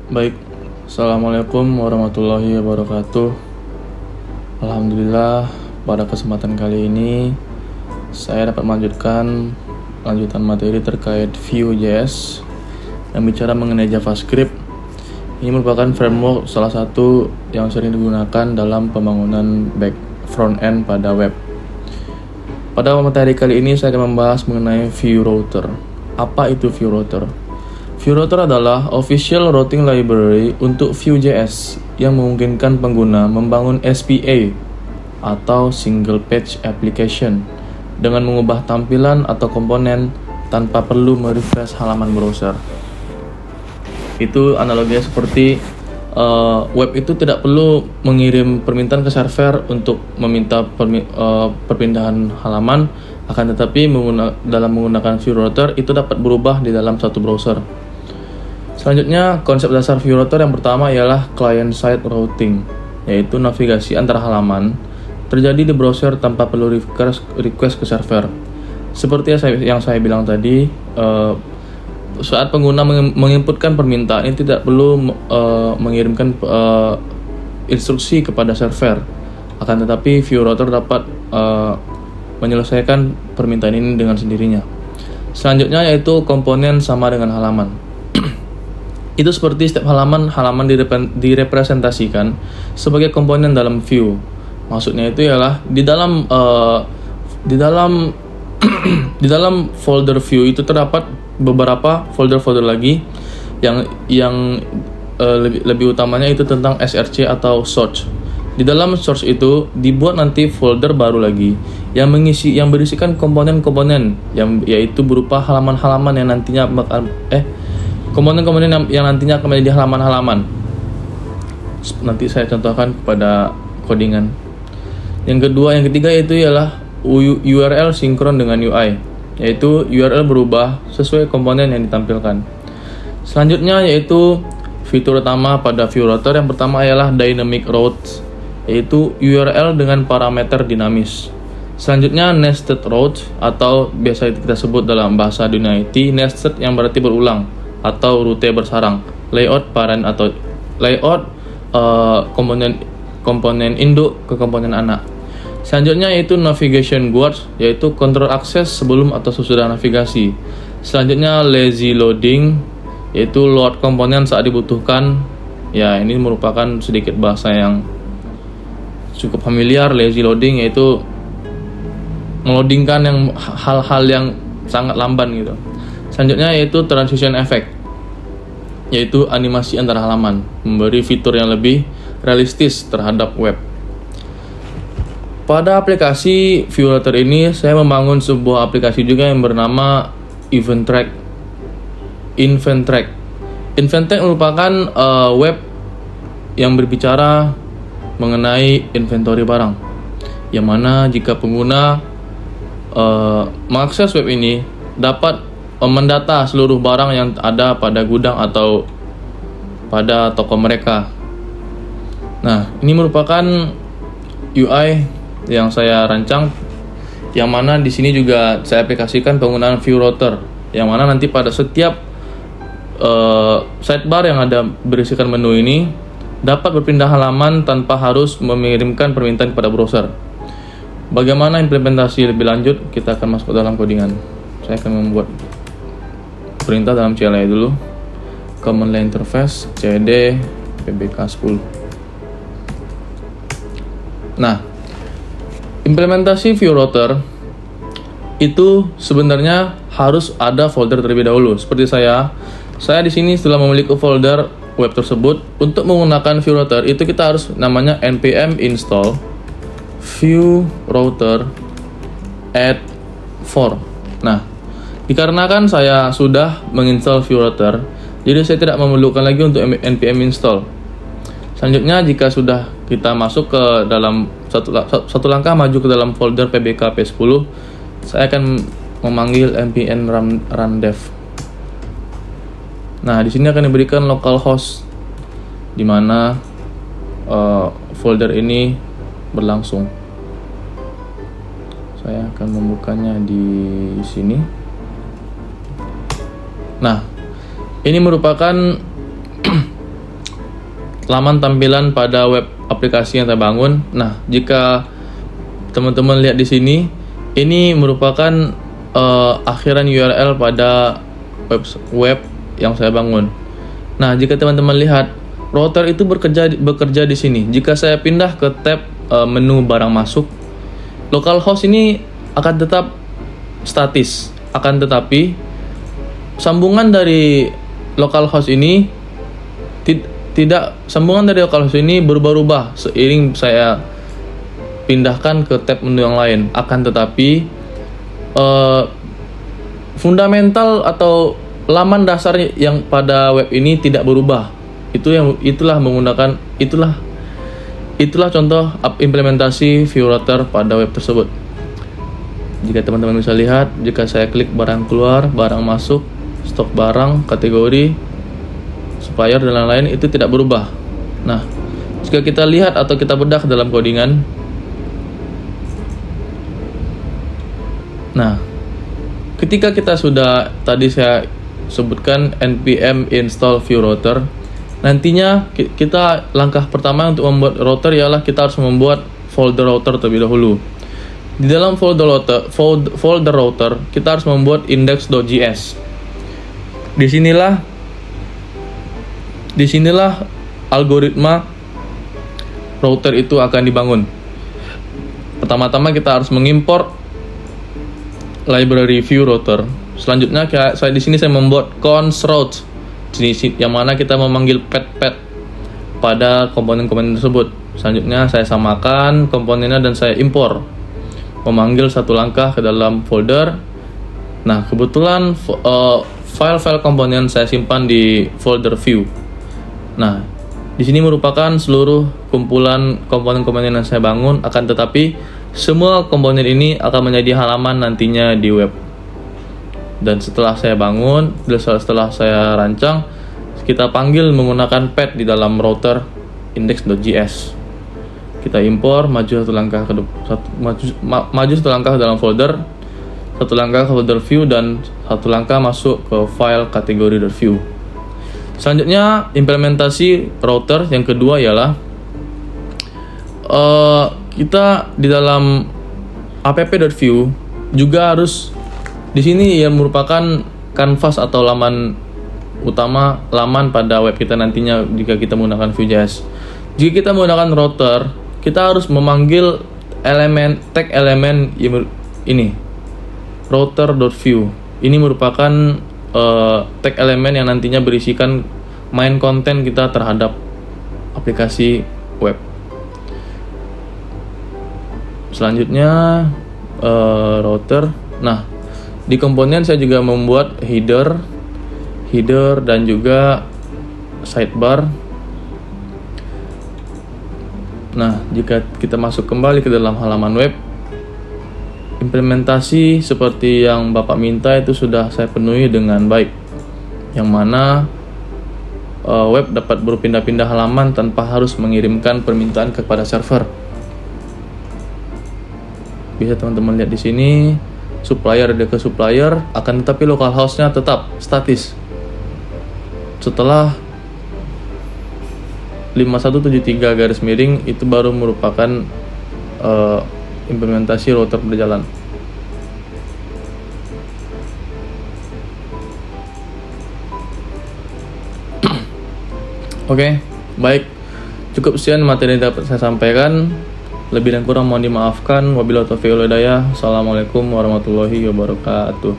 Baik, Assalamualaikum warahmatullahi wabarakatuh. Alhamdulillah, pada kesempatan kali ini saya dapat melanjutkan materi terkait Vue.js yang bicara mengenai JavaScript. Ini merupakan framework salah satu yang sering digunakan dalam pembangunan front end pada web. Pada materi kali ini saya akan membahas mengenai Vue Router. Apa itu Vue Router? Vue Router adalah official routing library untuk Vue.js yang memungkinkan pengguna membangun SPA atau Single Page Application dengan mengubah tampilan atau komponen tanpa perlu merefresh halaman browser. Itu analoginya seperti web itu tidak perlu mengirim permintaan ke server untuk meminta perpindahan halaman, akan tetapi dalam menggunakan Vue Router itu dapat berubah di dalam satu browser. Selanjutnya, konsep dasar Vue Router yang pertama ialah client-side routing, yaitu navigasi antar halaman terjadi di browser tanpa perlu request ke server. Seperti yang saya bilang tadi, saat pengguna menginputkan permintaan, ini tidak perlu mengirimkan instruksi kepada server. Akan tetapi, Vue Router dapat menyelesaikan permintaan ini dengan sendirinya. Selanjutnya yaitu komponen sama dengan halaman. Itu seperti setiap halaman direpresentasikan sebagai komponen dalam Vue. Maksudnya itu ialah di dalam folder Vue itu terdapat beberapa folder-folder lagi yang lebih utamanya itu tentang src atau source. Di dalam source itu dibuat nanti folder baru lagi yang berisikan komponen-komponen yaitu berupa halaman-halaman yang nantinya komponen-komponen yang nantinya akan menjadi halaman-halaman. Nanti saya contohkan kepada codingan. Yang ketiga itu ialah URL sinkron dengan UI, yaitu URL berubah sesuai komponen yang ditampilkan. Selanjutnya yaitu fitur utama pada Vue Router yang pertama ialah dynamic routes, yaitu URL dengan parameter dinamis. Selanjutnya nested routes atau biasa kita sebut dalam bahasa dunia IT nested yang berarti berulang atau rute bersarang, layout parent atau layout komponen induk ke komponen anak. Selanjutnya yaitu navigation guards, yaitu kontrol akses sebelum atau sesudah navigasi. Selanjutnya lazy loading, yaitu load komponen saat dibutuhkan. Ya, ini merupakan sedikit bahasa yang cukup familiar. Lazy loading yaitu meloadingkan yang hal-hal yang sangat lamban gitu. Selanjutnya yaitu transition effect, yaitu animasi antar halaman, memberi fitur yang lebih realistis terhadap web. Pada aplikasi Vue Router ini, saya membangun sebuah aplikasi juga yang bernama Inventrack. Inventrack merupakan web yang berbicara mengenai inventory barang, yang mana jika pengguna mengakses web ini dapat mendata seluruh barang yang ada pada gudang atau pada toko mereka. Nah, ini merupakan UI yang saya rancang, yang mana di sini juga saya aplikasikan penggunaan Vue Router, yang mana nanti pada setiap sidebar yang ada berisikan menu ini dapat berpindah halaman tanpa harus mengirimkan permintaan kepada browser. Bagaimana implementasi lebih lanjut, kita akan masuk ke dalam codingan. Saya akan membuat perintah dalam CLI dulu, command line interface cd pbk10. Nah, implementasi Vue Router itu sebenarnya harus ada folder terlebih dahulu. Seperti saya di sini setelah memiliki folder web tersebut, untuk menggunakan Vue Router itu kita harus namanya npm install Vue Router add for. Nah, dikarenakan saya sudah menginstal Vue Router, jadi saya tidak memerlukan lagi untuk npm install. Selanjutnya, jika sudah kita masuk ke dalam satu langkah maju ke dalam folder pbk-p10, saya akan memanggil npm run dev. Nah, di sini akan diberikan localhost di mana folder ini berlangsung. Saya akan membukanya di sini. Nah, ini merupakan laman tampilan pada web aplikasi yang saya bangun. Nah, jika teman-teman lihat di sini, ini merupakan akhiran URL pada web yang saya bangun. Nah, jika teman-teman lihat, router itu bekerja di sini. Jika saya pindah ke tab menu barang masuk, localhost ini akan tetap statis. Akan tetapi sambungan dari localhost ini berubah-ubah seiring saya pindahkan ke tab menu yang lain. Akan tetapi fundamental atau laman dasar yang pada web ini tidak berubah. Itulah contoh implementasi view router pada web tersebut. Jika teman-teman bisa lihat, jika saya klik barang keluar, barang masuk, stok barang, kategori, supplier dan lain-lain, itu tidak berubah. Nah, jika kita lihat atau kita bedah dalam codingan, nah, ketika kita sudah tadi saya sebutkan npm install view router, nantinya kita langkah pertama untuk membuat router ialah kita harus membuat folder router terlebih dahulu. Di dalam folder router kita harus membuat index.js. Disinilah algoritma router itu akan dibangun. Pertama-tama kita harus mengimport library view router. Selanjutnya di sini saya membuat const route, yang mana kita memanggil pet pada komponen-komponen tersebut. Selanjutnya saya samakan komponennya dan saya import, memanggil satu langkah ke dalam folder. Nah, kebetulan file-file komponen saya simpan di folder view. Nah, di sini merupakan seluruh kumpulan komponen-komponen yang saya bangun, akan tetapi semua komponen ini akan menjadi halaman nantinya di web. Dan setelah saya bangun, setelah saya rancang, kita panggil menggunakan pet di dalam router index.js. Kita import, maju satu langkah ke dalam folder, satu langkah ke folder view, dan satu langkah masuk ke file kategori .view. Selanjutnya, implementasi router yang kedua ialah kita di dalam app.view juga harus, di sini yang merupakan canvas atau laman utama, laman pada web kita nantinya jika kita menggunakan Vue.js. Jika kita menggunakan router, kita harus memanggil tag elemen ini, router.view. Ini merupakan tag elemen yang nantinya berisikan main konten kita terhadap aplikasi web. Selanjutnya router. Nah, di komponen saya juga membuat header dan juga sidebar. Nah, jika kita masuk kembali ke dalam halaman web, implementasi seperti yang Bapak minta itu sudah saya penuhi dengan baik, yang mana web dapat berpindah-pindah halaman tanpa harus mengirimkan permintaan kepada server. Bisa teman-teman lihat di sini, supplier ada ke supplier, akan tetapi localhost-nya tetap statis. Setelah 5173 itu baru merupakan implementasi router berjalan. Oke, baik. Cukup sekian materi yang dapat saya sampaikan. Lebih dan kurang mohon dimaafkan. Wabillahi taufiq wal hidayah. Assalamualaikum warahmatullahi wabarakatuh.